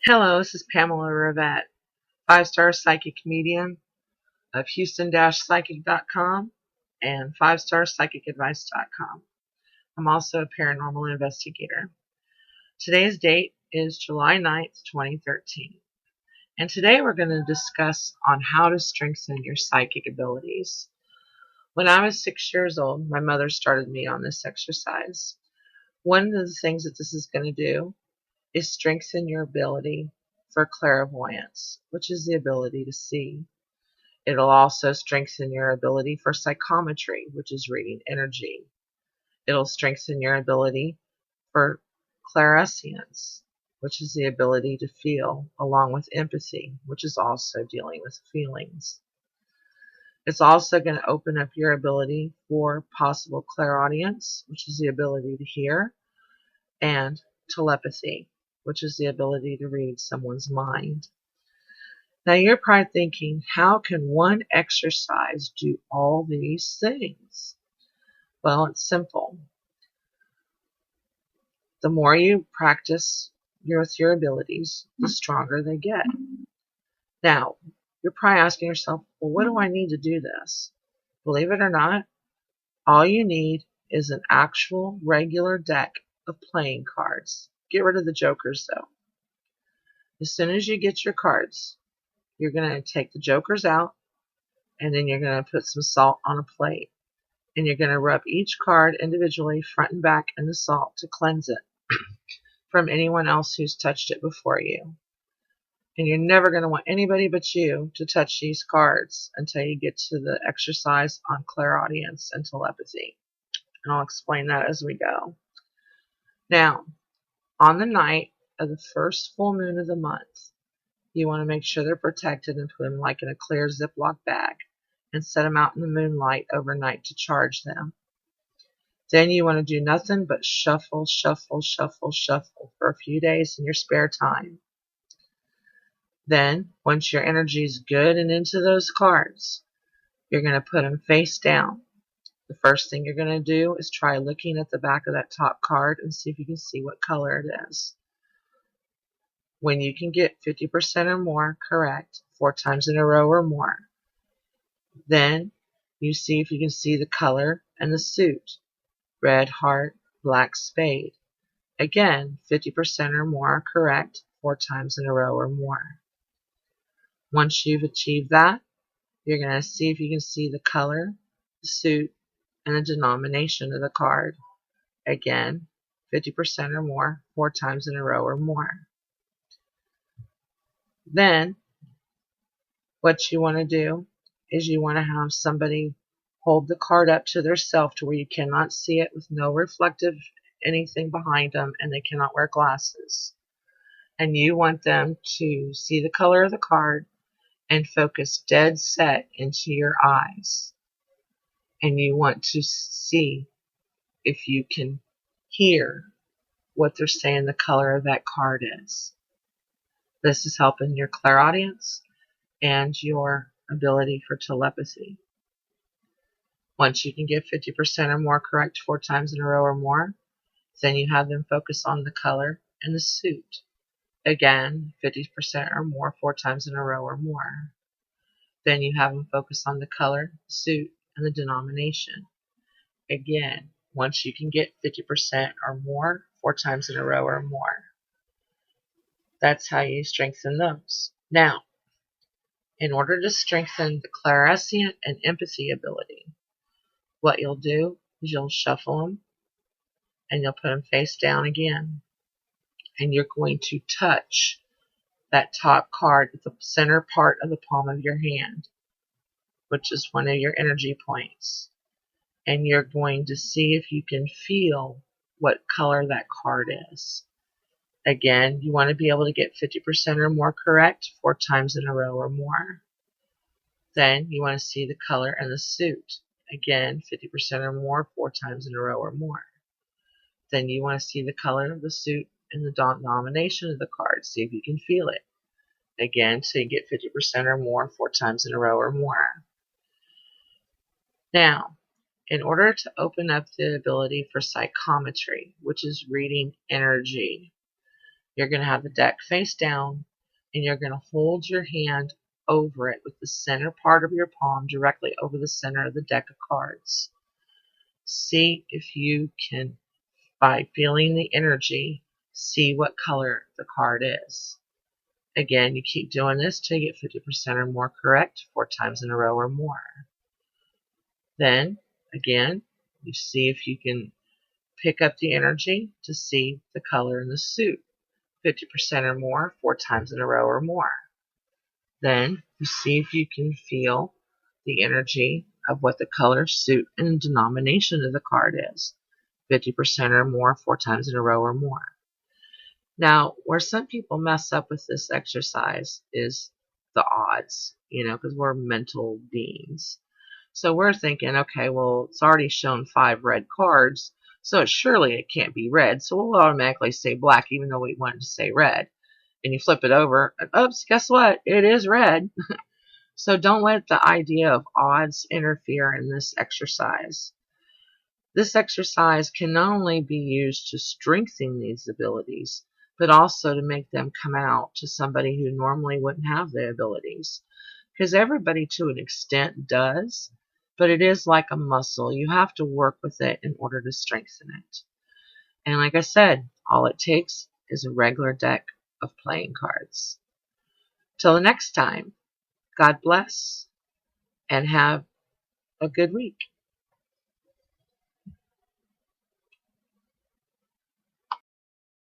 Hello, this is Pamela Rivette, 5-star psychic medium of Houston-psychic.com and 5-star-psychicadvice.com. I'm also a paranormal investigator. Today's date is July 9th, 2013. And today we're going to discuss on how to strengthen your psychic abilities. When I was 6 years old, my mother started me on this exercise. One of the things that this is going to do is strengthen your ability for clairvoyance, which is the ability to see. It'll also strengthen your ability for psychometry, which is reading energy. It'll strengthen your ability for clairsentience, which is the ability to feel, along with empathy, which is also dealing with feelings. It's also going to open up your ability for possible clairaudience, which is the ability to hear, and telepathy, which is the ability to read someone's mind. Now you're probably thinking, how can one exercise do all these things? Well, it's simple. The more you practice with your abilities, the stronger they get. Now, you're probably asking yourself, well, what do I need to do this? Believe it or not, all you need is an actual regular deck of playing cards. Get rid of the jokers, though. As soon as you get your cards, you're going to take the jokers out, and then you're going to put some salt on a plate. And you're going to rub each card individually, front and back, in the salt to cleanse it from anyone else who's touched it before you. And you're never going to want anybody but you to touch these cards until you get to the exercise on clairaudience and telepathy. And I'll explain that as we go. Now, on the night of the first full moon of the month, you want to make sure they're protected and put them like in a clear Ziploc bag and set them out in the moonlight overnight to charge them. Then you want to do nothing but shuffle, shuffle, shuffle, shuffle for a few days in your spare time. Then, once your energy is good and into those cards, you're going to put them face down. The first thing you're going to do is try looking at the back of that top card and see if you can see what color it is. When you can get 50% or more correct 4 times in a row or more, then you see if you can see the color and the suit. Red heart, black spade. Again, 50% or more correct 4 times in a row or more. Once you've achieved that, you're going to see if you can see the color, the suit, and the denomination of the card. Again, 50% or more 4 times in a row or more. Then, what you want to do is you want to have somebody hold the card up to their self to where you cannot see it with no reflective anything behind them, and they cannot wear glasses. And you want them to see the color of the card and focus dead set into your eyes. And you want to see if you can hear what they're saying the color of that card is. This is helping your clairaudience and your ability for telepathy. Once you can get 50% or more correct 4 times in a row or more, then you have them focus on the color and the suit. Again, 50% or more 4 times in a row or more. Then you have them focus on the color, the suit, and the denomination. Again, once you can get 50% or more 4 times in a row or more. That's how you strengthen those. Now, in order to strengthen the clairsentient and empathy ability, what you'll do is you'll shuffle them and you'll put them face down again. And you're going to touch that top card at the center part of the palm of your hand, which is one of your energy points. And you're going to see if you can feel what color that card is. Again, you want to be able to get 50% or more correct 4 times in a row or more. Then you want to see the color and the suit. Again, 50% or more 4 times in a row or more. Then you want to see the color of the suit and the denomination of the card. See if you can feel it. Again, so you get 50% or more 4 times in a row or more. Now, in order to open up the ability for psychometry, which is reading energy, You're going to have the deck face down, and you're going to hold your hand over it with the center part of your palm directly over the center of the deck of cards. See if you can, by feeling the energy, see what color the card is. Again, you keep doing this till you get 50% or more correct 4 times in a row or more. Then, again, you see if you can pick up the energy to see the color in the suit. 50% or more 4 times in a row or more. Then, you see if you can feel the energy of what the color, suit, and denomination of the card is. 50% or more 4 times in a row or more. Now, where some people mess up with this exercise is the odds, because we're mental beings. So we're thinking, okay, well, it's already shown 5 red cards, so surely it can't be red. So we'll automatically say black, even though we wanted to say red. And you flip it over, and oops, guess what? It is red. So don't let the idea of odds interfere in this exercise. This exercise can not only be used to strengthen these abilities, but also to make them come out to somebody who normally wouldn't have the abilities. Because everybody to an extent does, but it is like a muscle. You have to work with it in order to strengthen it. And like I said, all it takes is a regular deck of playing cards. Till the next time, God bless and have a good week.